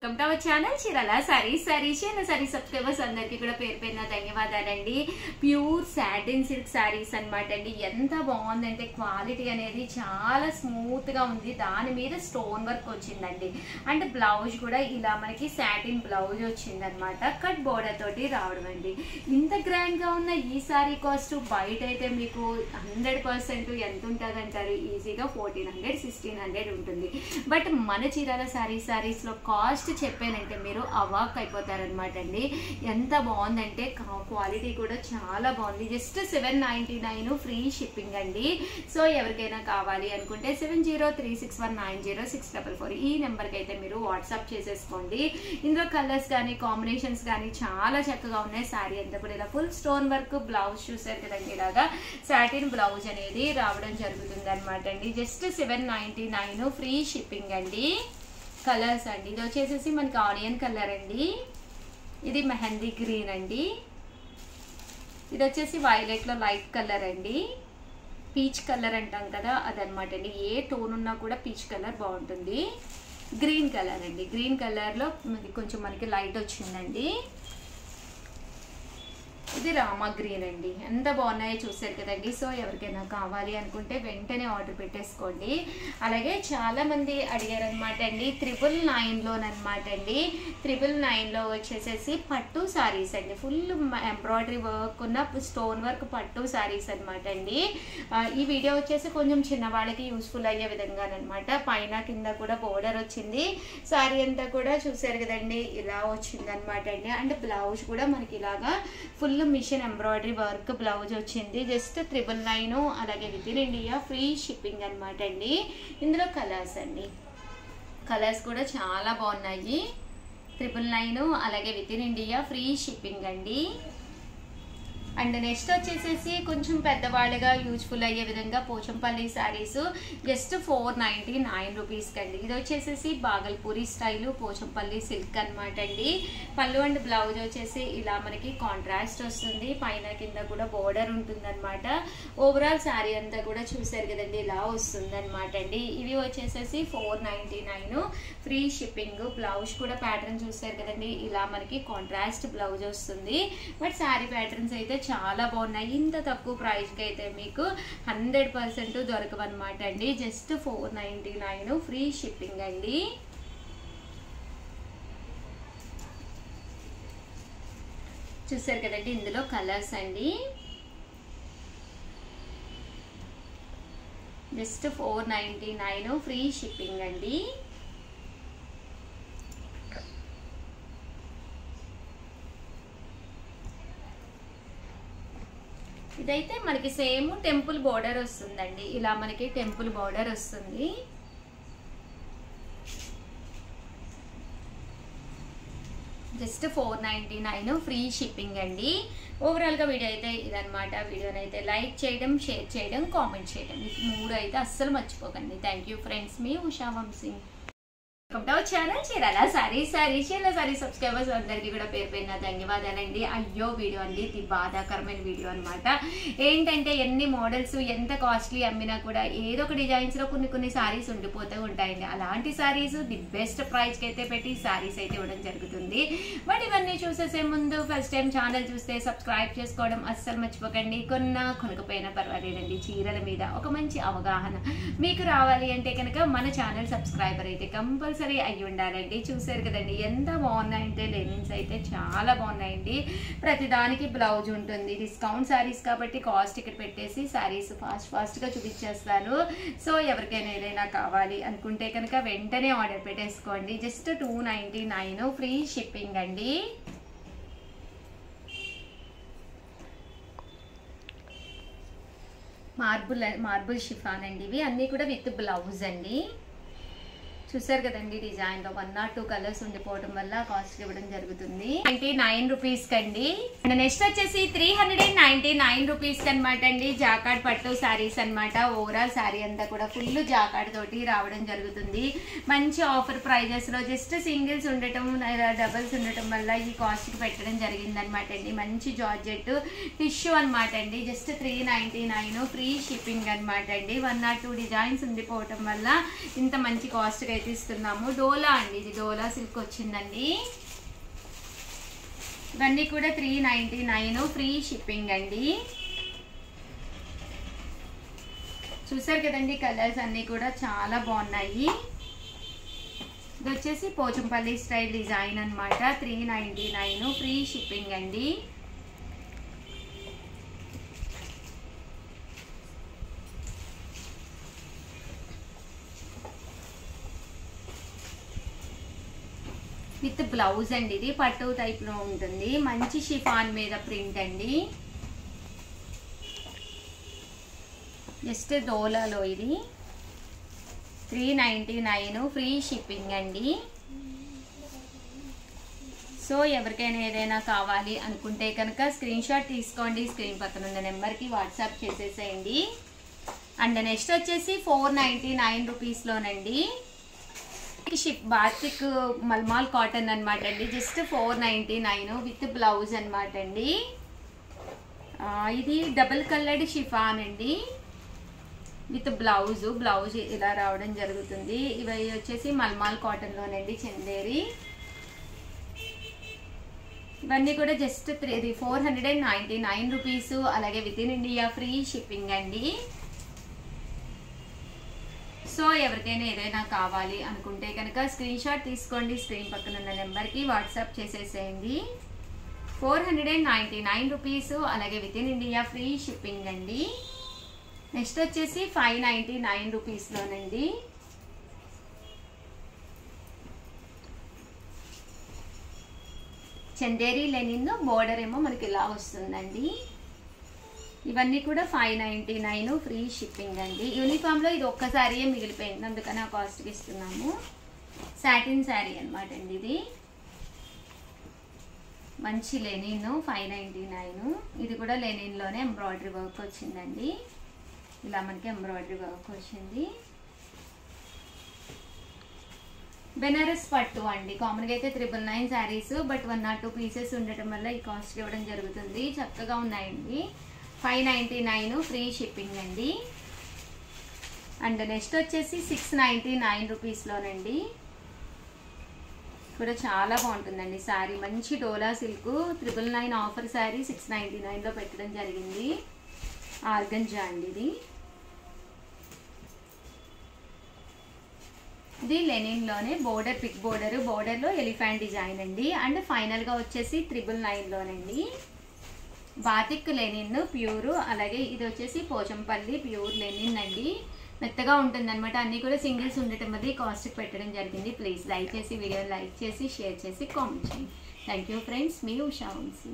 Welcome to our channel Chirala sarees subscribers అందరికీ కూడా పేరు పేరున ధన్యవాదాలండి. ప్యూర్ సాటిన్ సిల్క్ సారీస్ అన్నమాట అండి. ఎంత బాగుందంటే క్వాలిటీ అనేది చాలా స్మూత్ గా ఉంది. దాని మీద స్టోన్ వర్క్ వచ్చిందండి. అంటే బ్లౌజ్ కూడా ఇలా మనకి సాటిన్ బ్లౌజ్ వచ్చింది అనమాట. కట్ బోర్డర్ తోటి రావడం అండి. ఇంత గ్రాండ్ గా ఉన్న ఈ సారీ కాస్ట్ బయట అయితే మీకు 100% ఎంత ఉంటుంది అంటారు? ఈజీగా 1400 1600 ఉంటుంది. బట్ మన చీరాల సారీస్ లో కాస్ట్ చెప్పానంటే మీరు అవాక్ అయిపోతారనమాట అండి. ఎంత బాగుందంటే క్వాలిటీ కూడా చాలా బాగుంది. జస్ట్ 799 ఫ్రీ షిప్పింగ్ అండి. సో ఎవరికైనా కావాలి అనుకుంటే 7036190644 ఈ నెంబర్కి అయితే మీరు వాట్సాప్ చేసేసుకోండి. ఇందులో కలర్స్ కానీ కాంబినేషన్స్ కానీ చాలా చక్కగా ఉన్నాయి. శారీ అంతా కూడా ఇలా ఫుల్ స్టోన్ వర్క్ బ్లౌజ్ చూసారు కదండి. ఇలాగా సాటిన్ బ్లౌజ్ అనేది రావడం జరుగుతుంది అనమాట అండి. జస్ట్ 799 ఫ్రీ షిప్పింగ్ అండి. కలర్స్ అండి, ఇది వచ్చేసేసి మనకి ఆనియన్ కలర్ అండి, ఇది మెహందీ గ్రీన్ అండి, ఇది వచ్చేసి వైలెట్ లో లైట్ కలర్ అండి, పీచ్ కలర్ అంటాం కదా అదనమాట అండి. ఏ టోన్ ఉన్నా కూడా పీచ్ కలర్ బాగుంటుంది. గ్రీన్ కలర్ అండి, గ్రీన్ కలర్ లో కొంచెం మనకి లైట్ వచ్చిందండి. ఇది రామా గ్రీన్ అండి. ఎంత బాగున్నాయో చూసారు కదండి. సో ఎవరికైనా కావాలి అనుకుంటే వెంటనే ఆర్డర్ పెట్టేసుకోండి. అలాగే చాలా మంది అడిగారు అనమాట అండి 999లోనమాట అండి. 999లో వచ్చేసేసి పట్టు సారీస్ అండి. ఫుల్ ఎంబ్రాయిడరీ వర్క్ ఉన్న స్టోన్ వర్క్ పట్టు సారీస్ అనమాట అండి. ఈ వీడియో వచ్చేసి కొంచెం చిన్నవాళ్ళకి యూస్ఫుల్ అయ్యే విధంగానమాట. పైన కింద కూడా బోర్డర్ వచ్చింది. సారీ అంతా కూడా చూసారు కదండి ఇలా వచ్చింది అనమాట అండి. అండ్ బ్లౌజ్ కూడా మనకి ఇలాగా full machine embroidery work blouse వచ్చింది. జస్ట్ 999 అలాగే within India free shipping అనమాట అండి. ఇందులో కలర్స్ అండి, కలర్స్ కూడా చాలా బాగున్నాయి. 999 అలాగే within India free shipping అండి. అండ్ నెక్స్ట్ వచ్చేసేసి కొంచెం పెద్దవాళ్ళగా యూజ్ఫుల్ అయ్యే విధంగా పోచంపల్లి శారీస్ జస్ట్ 499 రూపీస్కి అండి. ఇది వచ్చేసేసి బాగల్పూరి స్టైలు పోచంపల్లి సిల్క్ అనమాట అండి. పళ్ళు అండ్ బ్లౌజ్ వచ్చేసి ఇలా మనకి కాంట్రాస్ట్ వస్తుంది. పైన కింద కూడా బోర్డర్ ఉంటుంది అనమాట. ఓవరాల్ శారీ అంతా కూడా చూసారు కదండి ఇలా వస్తుంది అనమాట అండి. ఇవి వచ్చేసేసి 499 ఫ్రీ షిప్పింగ్. బ్లౌజ్ కూడా ప్యాటర్న్ చూసారు కదండి ఇలా మనకి కాంట్రాస్ట్ బ్లౌజ్ వస్తుంది. బట్ శారీ ప్యాటర్న్స్ అయితే చాలా బాగున్నాయి. ఇంత తక్కువ ప్రైస్కి అయితే మీకు 100% దొరకవన్నమాట అండి. జస్ట్ 499 ఫ్రీ షిప్పింగ్ అండి. చూసారు కదండి ఇందులో కలర్స్ అండి. జస్ట్ 499 ఫ్రీ షిప్పింగ్ అండి. ఇదైతే మనకి సేమ్ టెంపుల్ బోర్డర్ వస్తుందండి. ఇలా మనకి టెంపుల్ బోర్డర్ వస్తుంది. జస్ట్ 499 ఫ్రీ షిప్పింగ్ అండి. ఓవరాల్గా వీడియో అయితే ఇదనమాట. వీడియోని అయితే లైక్ చేయడం, షేర్ చేయడం, కామెంట్ చేయడం ఈ 3 అయితే అస్సలు మర్చిపోకండి. థ్యాంక్ యూ ఫ్రెండ్స్, మీ Usha Vamshi. Welcome to our channel Chirala sarees subscribers అందరికీ కూడా పేరు పేరున ధన్యవాదాలండి. అయ్యో వీడియో అండి, ఇది బాధాకరమైన వీడియో అనమాట. ఏంటంటే ఎన్ని మోడల్స్ ఎంత కాస్ట్లీ అమ్మినా కూడా ఏదో ఒక డిజైన్స్ లో కొన్ని సారీస్ ఉండిపోతూ ఉంటాయండి. అలాంటి సారీస్ ది బెస్ట్ ప్రైస్ కి అయితే పెట్టి సారీస్ అయితే ఇవ్వడం జరుగుతుంది. బట్ ఇవన్నీ చూసేసే ముందు ఫస్ట్ టైం ఛానల్ చూస్తే సబ్స్క్రైబ్ చేసుకోవడం అస్సలు మర్చిపోకండి. కొనకపోయినా పర్వాలేదండి. చీరల మీద ఒక మంచి అవగాహన మీకు రావాలి అంటే కనుక మన ఛానల్ సబ్స్క్రైబర్ అయితే కంపల్సరీ అయ్యి ఉండాలండి. చూసారు కదండి ఎంత బాగున్నాయంటే లెనిన్స్ అయితే చాలా బాగున్నాయండి. ప్రతిదానికి బ్లౌజ్ ఉంటుంది. డిస్కౌంట్ శారీస్ కాబట్టి కాస్ట్ ఇక్కడ పెట్టేసి శారీస్ ఫాస్ట్ గా చూపించేస్తాను. సో ఎవరికైనా ఏదైనా కావాలి అనుకుంటే కనుక వెంటనే ఆర్డర్ పెట్టేసుకోండి. జస్ట్ 299 ఫ్రీ షిప్పింగ్ అండి. మార్బుల్ షిఫాన్ అండి. ఇవి అన్నీ కూడా విత్ బ్లౌజ్ అండి. చూసారు కదండి డిజైన్ లో 1 or 2 కలర్స్ ఉండిపోవడం వల్ల కాస్ట్ ఇవ్వడం జరుగుతుంది. 99 రూపీస్ కండి. నెక్స్ట్ వచ్చేసి 399 రూపీస్ అనమాట అండి. జాకార్డ్ పట్టు శారీస్ అనమాట. ఓవరాల్ శారీ అంతా కూడా ఫుల్ జాకార్డ్ తోటి రావడం జరుగుతుంది. మంచి ఆఫర్ ప్రైజెస్ లో జస్ట్ సింగిల్స్ ఉండటం డబుల్స్ ఉండటం వల్ల ఈ కాస్ట్ కి పెట్టడం జరిగింది అనమాట అండి. మంచి జార్జెట్ టిష్యూ అనమాట అండి. జస్ట్ 399 ఫ్రీ షిప్పింగ్ అనమాట అండి. 1 or 2 డిజైన్స్ ఉండిపోవటం వల్ల ఇంత మంచి కాస్ట్ అయితే ఇస్తున్నాము. డోలా అండి, ఇది డోలా సిల్క్ వచ్చిందండి. ఇవన్నీ కూడా 399 ఫ్రీ షిప్పింగ్ అండి. చూసారు కదండి, కలర్స్ అన్నీ కూడా చాలా బాగున్నాయి. ఇది వచ్చేసి పోచంపల్లి స్టైల్ డిజైన్ అనమాట. 399 ఫ్రీ షిప్పింగ్ అండి. విత్ బ్లౌజ్ అండి, ఇది పట్టు టైప్ లో ఉంటుంది. మంచి షిఫాన్ మీద ప్రింట్ అండి. జస్ట్ డోలాలో ఇది 399 ఫ్రీ షిప్పింగ్ అండి. సో ఎవరికైనా ఏదైనా కావాలి అనుకుంటే కనుక స్క్రీన్ షాట్ తీసుకోండి, స్క్రీన్ పక్కన ఉన్న నెంబర్కి వాట్సాప్ చేసేసేయండి. అండ్ నెక్స్ట్ వచ్చేసి 499 రూపీస్లోనండి. బాతిక్ మల్మాల్ కాటన్ అనమాట అండి. జస్ట్ 499 విత్ బ్లౌజ్ అనమాట అండి. ఇది డబుల్ కలర్డ్ షిఫాన్ అండి విత్ బ్లౌజ్ ఇలా రావడం జరుగుతుంది. ఇవి వచ్చేసి మల్మాల్ కాటన్లోనండి, చందేరి. ఇవన్నీ కూడా జస్ట్ 499 రూపీస్. అలాగే within India free shipping అండి. సో ఎవరికైనా ఏదైనా కావాలి అనుకుంటే కనుక స్క్రీన్ షాట్ తీసుకోండి, స్క్రీన్ పక్కన ఉన్న నెంబర్కి వాట్సాప్ చేసేసేయండి. 499 రూపీస్. అలాగే within India free shipping అండి. నెక్స్ట్ వచ్చేసి 599 రూపీస్లోనండి. చందేరి లెనిన్, బోర్డర్ ఏమో మనకి ఇలా వస్తుందండి. ఇవన్నీ కూడా 599 ఫ్రీ షిప్పింగ్ అండి. యూనిఫామ్లో ఇది ఒక్కసారియే మిగిలిపోయింది, అందుకని ఆ కాస్ట్కి ఇస్తున్నాము. సాటిన్ శారీ అనమాట అండి ఇది. మంచి లెనిన్ 599. ఇది కూడా లెనిన్లోనే ఎంబ్రాయిడరీ వర్క్ వచ్చిందండి. ఇలా మనకి ఎంబ్రాయిడరీ వర్క్ వచ్చింది. బెనారస్ పట్టు అండి. కామన్గా అయితే 999 శారీస్, బట్ 1 or 2 పీసెస్ ఉండటం వల్ల ఈ కాస్ట్ ఇవ్వడం జరుగుతుంది. చక్కగా ఉన్నాయండి. 599 ఫ్రీ షిప్పింగ్ అండి. అండ్ నెక్స్ట్ వచ్చేసి 699 రూపీస్లోనండి. కూడా చాలా బాగుంటుందండి శారీ. మంచి డోలా సిల్క్ 999 ఆఫర్ శారీ 699లో పెట్టడం జరిగింది. ఆర్గంజా అండి ఇది. ఇది లెనిన్లోనే బోర్డర్, పిక్ బోర్డర్లో ఎలిఫెంట్ డిజైన్ అండి. అండ్ ఫైనల్గా వచ్చేసి 999లోనండి. Batik Lenin pure. అలాగే ఇది వచ్చేసి పోచంపల్లి ప్యూర్ లెనిన్ అండి. మెత్తగా ఉంటుంది అనమాట. అన్నీ కూడా సింగిల్స్ ఉండటం వల్ల కాస్ట్కి పెట్టడం జరిగింది. ప్లీజ్ లైక్ చేసి వీడియోని లైక్ చేసి షేర్ చేసి కామెంట్ చేయండి. థ్యాంక్ యూ ఫ్రెండ్స్, మీ ఉషా వంశీ.